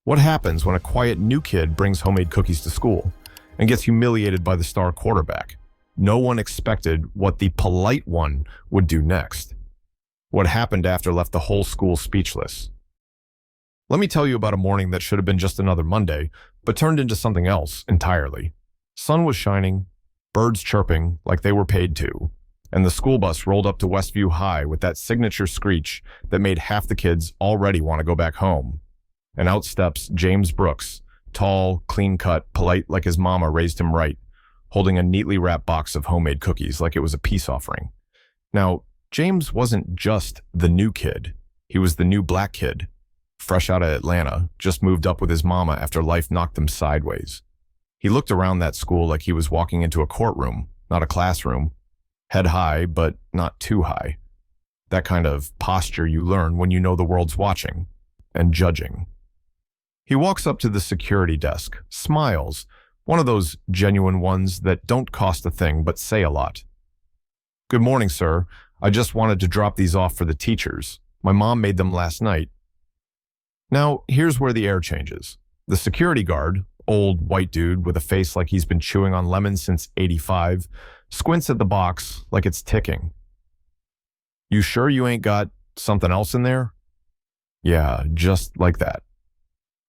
What happens when a quiet new kid brings homemade cookies to school and gets humiliated by the star quarterback? No one expected what the polite one would do next. What happened after left the whole school speechless. Let me tell you about a morning that should have been just another Monday, but turned into something else entirely. Sun was shining, birds chirping like they were paid to, and the school bus rolled up to Westview High with that signature screech that made half the kids already want to go back home. And out steps James Brooks, tall, clean-cut, polite like his mama raised him right, holding a neatly wrapped box of homemade cookies like it was a peace offering. Now, James wasn't just the new kid. He was the new black kid, fresh out of Atlanta, just moved up with his mama after life knocked him sideways. He looked around that school like he was walking into a courtroom, not a classroom. Head high, but not too high. That kind of posture you learn when you know the world's watching and judging. He walks up to the security desk, smiles, one of those genuine ones that don't cost a thing but say a lot. "Good morning, sir. I just wanted to drop these off for the teachers. My mom made them last night." Now, here's where the air changes. The security guard, old white dude with a face like he's been chewing on lemons since '85, squints at the box like it's ticking. "You sure you ain't got something else in there?" Yeah, just like that.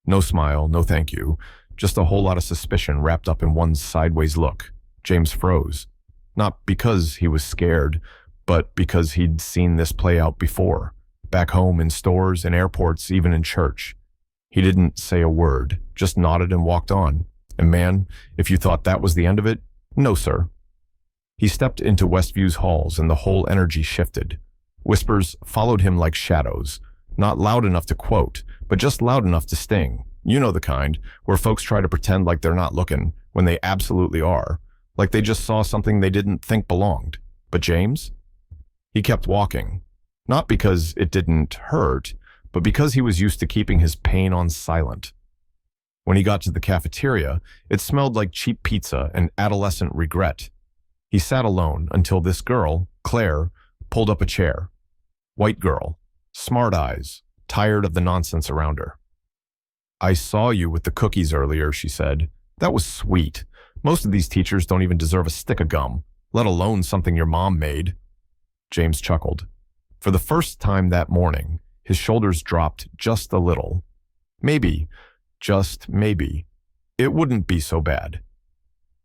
No smile, no thank you. Just a whole lot of suspicion wrapped up in one sideways look. James froze. Not because he was scared, but because he'd seen this play out before. Back home, in stores, in airports, even in church. He didn't say a word, just nodded and walked on. And man, if you thought that was the end of it, no sir. He stepped into Westview's halls and the whole energy shifted. Whispers followed him like shadows, not loud enough to quote, but just loud enough to sting. You know the kind, where folks try to pretend like they're not looking when they absolutely are, like they just saw something they didn't think belonged. But James? He kept walking, not because it didn't hurt, but because he was used to keeping his pain on silent. When he got to the cafeteria, it smelled like cheap pizza and adolescent regret. He sat alone until this girl, Claire, pulled up a chair. White girl, smart eyes, tired of the nonsense around her. "I saw you with the cookies earlier," she said. "That was sweet. Most of these teachers don't even deserve a stick of gum, let alone something your mom made." James chuckled. For the first time that morning, his shoulders dropped just a little. Maybe, just maybe, it wouldn't be so bad.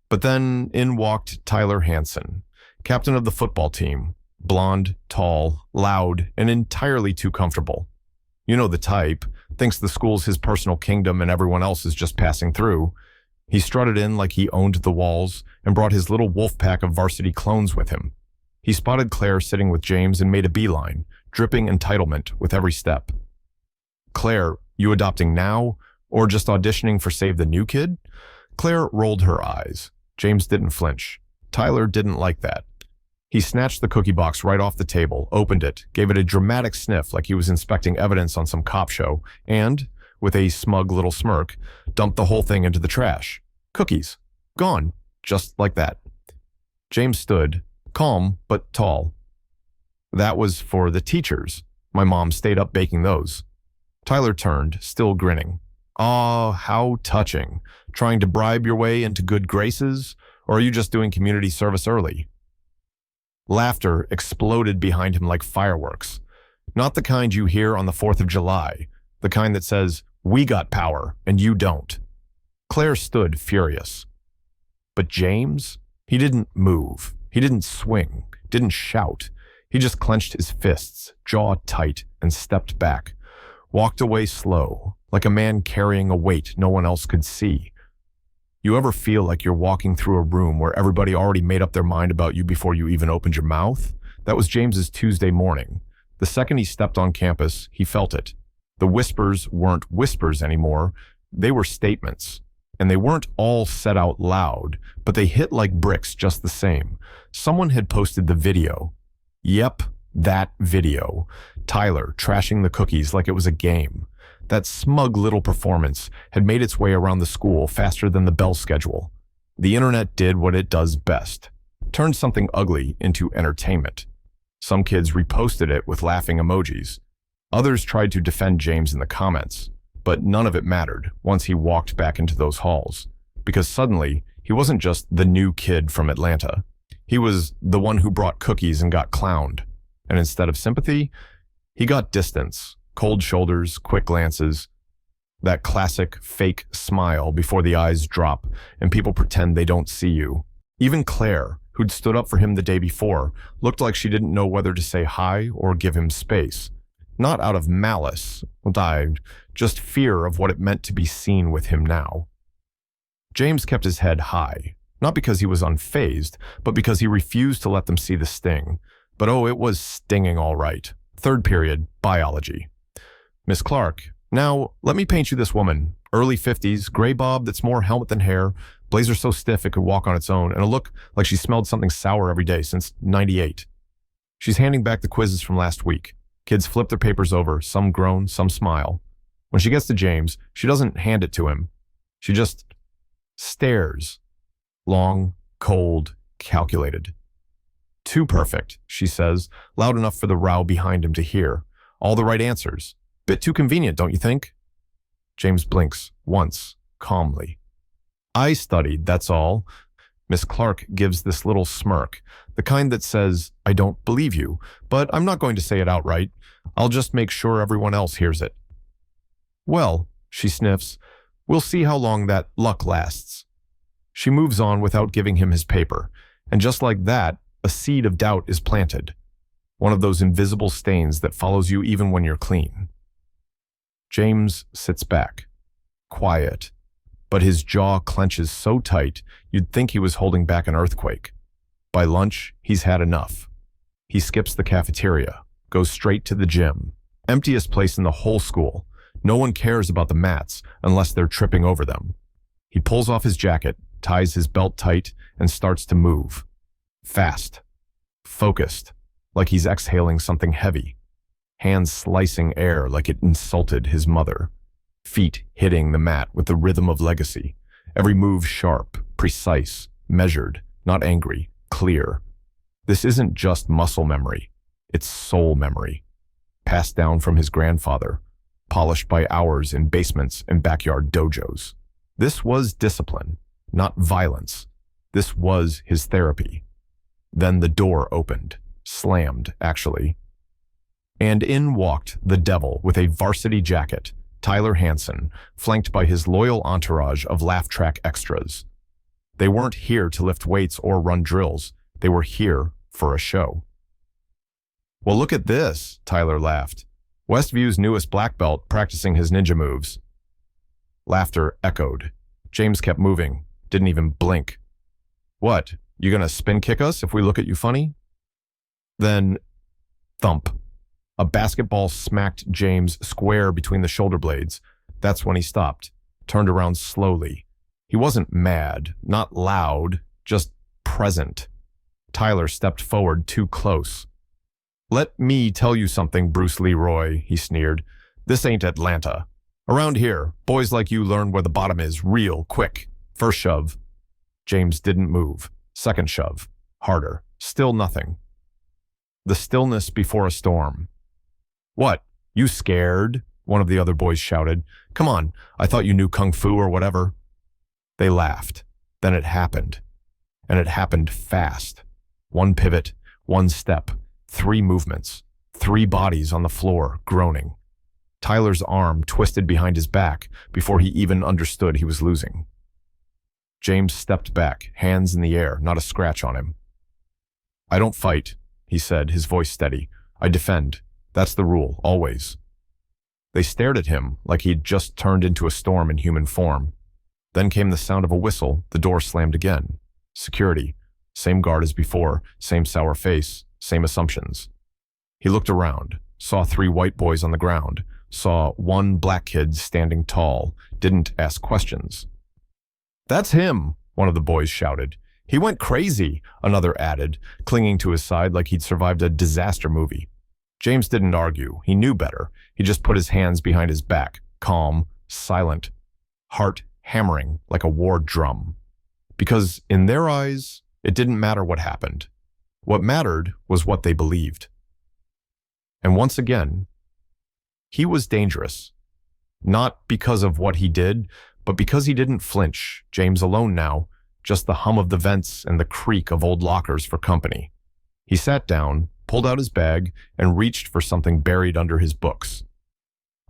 But then in walked Tyler Hansen, captain of the football team, blonde, tall, loud, and entirely too comfortable. You know the type, thinks the school's his personal kingdom and everyone else is just passing through. He strutted in like he owned the walls and brought his little wolf pack of varsity clones with him. He spotted Claire sitting with James and made a beeline, dripping entitlement with every step. "Claire, you adopting now, or just auditioning for Save the New Kid?" Claire rolled her eyes. James didn't flinch. Tyler didn't like that. He snatched the cookie box right off the table, opened it, gave it a dramatic sniff like he was inspecting evidence on some cop show, and, with a smug little smirk, dumped the whole thing into the trash. Cookies. Gone. Just like that. James stood, calm but tall. "That was for the teachers. My mom stayed up baking those." Tyler turned, still grinning. "Aw, how touching. Trying to bribe your way into good graces? Or are you just doing community service early?" Laughter exploded behind him like fireworks. Not the kind you hear on the 4th of July, the kind that says, "We got power and you don't." Claire stood furious. But James? He didn't move. He didn't swing. Didn't shout. He just clenched his fists, jaw tight, and stepped back. Walked away slow, like a man carrying a weight no one else could see. You ever feel like you're walking through a room where everybody already made up their mind about you before you even opened your mouth? That was James's Tuesday morning. The second he stepped on campus, he felt it. The whispers weren't whispers anymore. They were statements. And they weren't all said out loud, but they hit like bricks just the same. Someone had posted the video. Yep, that video. Tyler trashing the cookies like it was a game. That smug little performance had made its way around the school faster than the bell schedule. The internet did what it does best. Turned something ugly into entertainment. Some kids reposted it with laughing emojis. Others tried to defend James in the comments. But none of it mattered once he walked back into those halls, because suddenly he wasn't just the new kid from Atlanta. He was the one who brought cookies and got clowned. And instead of sympathy, he got distance, cold shoulders, quick glances, that classic fake smile before the eyes drop and people pretend they don't see you. Even Claire, who'd stood up for him the day before, looked like she didn't know whether to say hi or give him space. Not out of malice, just fear of what it meant to be seen with him now. James kept his head high, not because he was unfazed, but because he refused to let them see the sting. But oh, it was stinging all right. Third period, biology. Miss Clark, now let me paint you this woman. Early 50s, gray bob that's more helmet than hair, blazer so stiff it could walk on its own, and a look like she smelled something sour every day since '98. She's handing back the quizzes from last week. Kids flip their papers over, some groan, some smile. When she gets to James, she doesn't hand it to him. She just stares. Long, cold, calculated. Too perfect, she says, loud enough for the row behind him to hear. All the right answers. Bit too convenient, don't you think? James blinks, once, calmly. I studied, that's all. Miss Clark gives this little smirk, the kind that says, I don't believe you, but I'm not going to say it outright. I'll just make sure everyone else hears it. Well, she sniffs, we'll see how long that luck lasts. She moves on without giving him his paper, and just like that, a seed of doubt is planted. One of those invisible stains that follows you even when you're clean. James sits back, quiet, but his jaw clenches so tight you'd think he was holding back an earthquake. By lunch, he's had enough. He skips the cafeteria, goes straight to the gym, emptiest place in the whole school. No one cares about the mats unless they're tripping over them. He pulls off his jacket, ties his belt tight, and starts to move. Fast, focused, like he's exhaling something heavy. Hands slicing air like it insulted his mother. Feet hitting the mat with the rhythm of legacy. Every move sharp, precise, measured, not angry, clear. This isn't just muscle memory. It's soul memory. Passed down from his grandfather, polished by hours in basements and backyard dojos. This was discipline, not violence. This was his therapy. Then the door opened, slammed, actually. And in walked the devil with a varsity jacket, Tyler Hansen, flanked by his loyal entourage of laugh track extras. They weren't here to lift weights or run drills. They were here for a show. Well, look at this, Tyler laughed. Westview's newest black belt practicing his ninja moves. Laughter echoed. James kept moving, didn't even blink. What, you gonna spin kick us if we look at you funny? Then, thump. A basketball smacked James square between the shoulder blades. That's when he stopped, turned around slowly. He wasn't mad, not loud, just present. Tyler stepped forward too close. Let me tell you something, Bruce Leroy, he sneered. This ain't Atlanta. Around here, boys like you learn where the bottom is real quick. First shove. James didn't move. Second shove. Harder. Still nothing. The stillness before a storm. What? You scared? One of the other boys shouted. Come on, I thought you knew kung fu or whatever. They laughed. Then it happened. And it happened fast. One pivot, one step, 3 movements, 3 bodies on the floor, groaning. Tyler's arm twisted behind his back before he even understood he was losing. James stepped back, hands in the air, not a scratch on him. I don't fight, he said, his voice steady. I defend. That's the rule, always. They stared at him like he'd just turned into a storm in human form. Then came the sound of a whistle, the door slammed again. Security. Same guard as before, same sour face, same assumptions. He looked around, saw 3 white boys on the ground, saw 1 black kid standing tall, didn't ask questions. That's him, one of the boys shouted. He went crazy, another added, clinging to his side like he'd survived a disaster movie. James didn't argue. He knew better. He just put his hands behind his back, calm, silent, heart hammering like a war drum. Because in their eyes, it didn't matter what happened. What mattered was what they believed. And once again, he was dangerous. Not because of what he did, but because he didn't flinch, James alone now, just the hum of the vents and the creak of old lockers for company. He sat down, pulled out his bag, and reached for something buried under his books.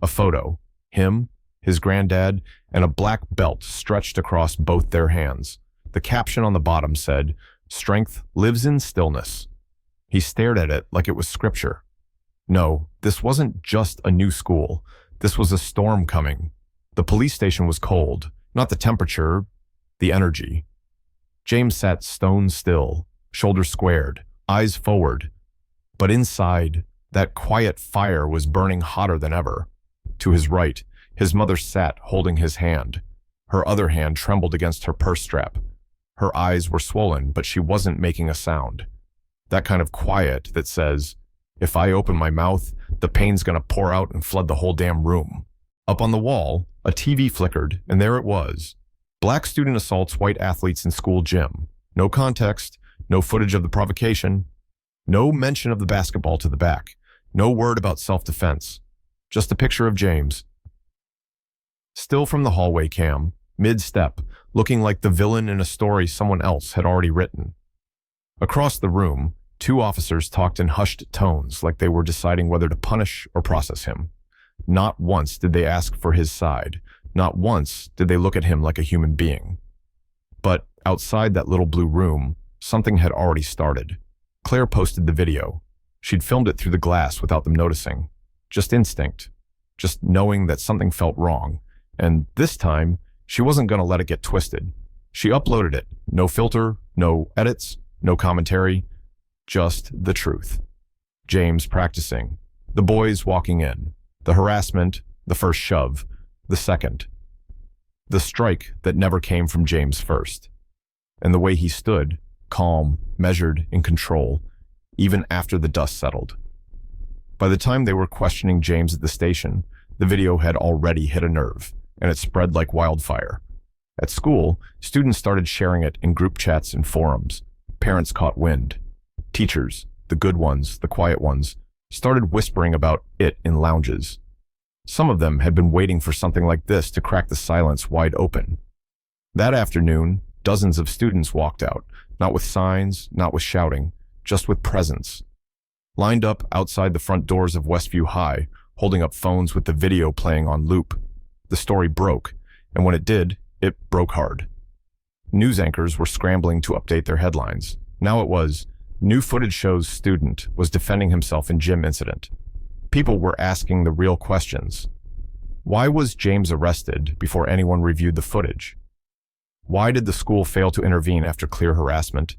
A photo, him, his granddad, and a black belt stretched across both their hands. The caption on the bottom said, "Strength lives in stillness." He stared at it like it was scripture. No, this wasn't just a new school. This was a storm coming. The police station was cold, not the temperature, the energy. James sat stone still, shoulders squared, eyes forward. But inside, that quiet fire was burning hotter than ever. To his right, his mother sat holding his hand. Her other hand trembled against her purse strap. Her eyes were swollen, but she wasn't making a sound. That kind of quiet that says, if I open my mouth, the pain's gonna pour out and flood the whole damn room. Up on the wall, a TV flickered, and there it was. Black student assaults white athletes in school gym. No context, no footage of the provocation, no mention of the basketball to the back, no word about self-defense. Just a picture of James. Still from the hallway cam, mid-step, looking like the villain in a story someone else had already written. Across the room, two officers talked in hushed tones like they were deciding whether to punish or process him. Not once did they ask for his side. Not once did they look at him like a human being. But outside that little blue room, something had already started. Claire posted the video. She'd filmed it through the glass without them noticing. Just instinct. Just knowing that something felt wrong. And this time, she wasn't going to let it get twisted. She uploaded it. No filter, no edits, no commentary. Just the truth. James practicing. The boys walking in. The harassment, the first shove, the second. The strike that never came from James first. And the way he stood, calm, measured, in control, even after the dust settled. By the time they were questioning James at the station, the video had already hit a nerve, and it spread like wildfire. At school, students started sharing it in group chats and forums. Parents caught wind. Teachers, the good ones, the quiet ones, started whispering about it in lounges. Some of them had been waiting for something like this to crack the silence wide open. That afternoon, dozens of students walked out, not with signs, not with shouting, just with presence. Lined up outside the front doors of Westview High, holding up phones with the video playing on loop. The story broke, and when it did, it broke hard. News anchors were scrambling to update their headlines. Now it was, new footage shows student was defending himself in gym incident. People were asking the real questions. Why was James arrested before anyone reviewed the footage? Why did the school fail to intervene after clear harassment?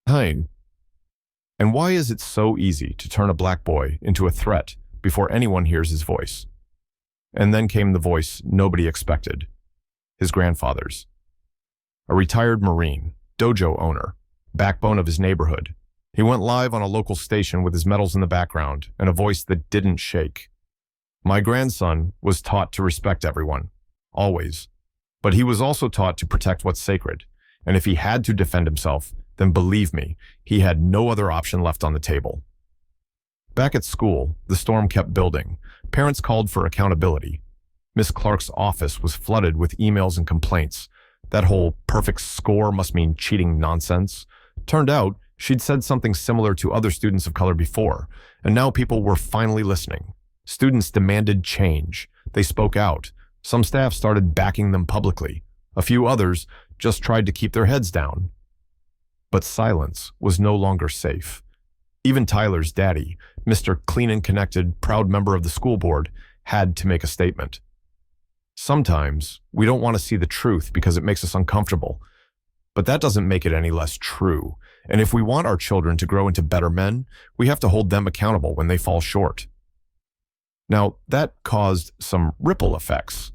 Hey. And why is it so easy to turn a black boy into a threat before anyone hears his voice? And then came the voice nobody expected. His grandfather's. A retired Marine, dojo owner, backbone of his neighborhood. He went live on a local station with his medals in the background and a voice that didn't shake. My grandson was taught to respect everyone, always. But he was also taught to protect what's sacred, and if he had to defend himself, then believe me, he had no other option left on the table. Back at school, the storm kept building. Parents called for accountability. Miss Clark's office was flooded with emails and complaints. That whole perfect score must mean cheating nonsense. Turned out, she'd said something similar to other students of color before, and now people were finally listening. Students demanded change. They spoke out. Some staff started backing them publicly. A few others just tried to keep their heads down. But silence was no longer safe. Even Tyler's daddy, Mr. Clean and Connected, proud member of the school board, had to make a statement. Sometimes we don't want to see the truth because it makes us uncomfortable, but that doesn't make it any less true. And if we want our children to grow into better men, we have to hold them accountable when they fall short. Now, that caused some ripple effects.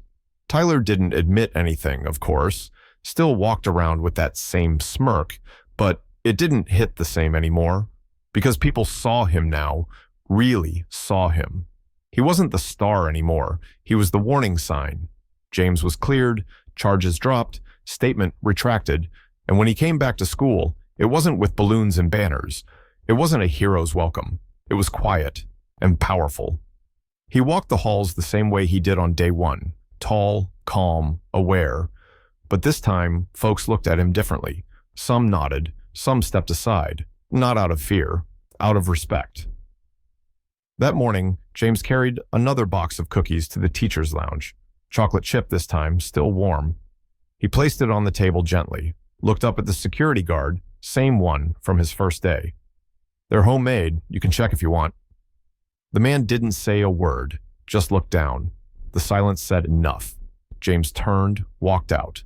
Tyler didn't admit anything, of course, still walked around with that same smirk, but it didn't hit the same anymore, because people saw him now, really saw him. He wasn't the star anymore, he was the warning sign. James was cleared, charges dropped, statement retracted, and when he came back to school, it wasn't with balloons and banners. It wasn't a hero's welcome. It was quiet and powerful. He walked the halls the same way he did on day one, tall, calm, aware. But this time, folks looked at him differently. Some nodded, some stepped aside, not out of fear, out of respect. That morning, James carried another box of cookies to the teacher's lounge. Chocolate chip this time, still warm. He placed it on the table gently, looked up at the security guard, same one from his first day. "They're homemade, you can check if you want." The man didn't say a word, just looked down. The silence said enough. James turned, walked out.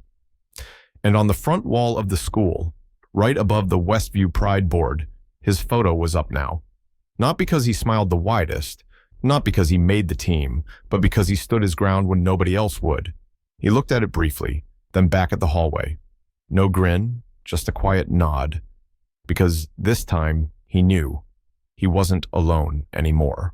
And on the front wall of the school, right above the Westview Pride board, his photo was up now. Not because he smiled the widest, not because he made the team, but because he stood his ground when nobody else would. He looked at it briefly, then back at the hallway. No grin, just a quiet nod. Because this time, he knew he wasn't alone anymore.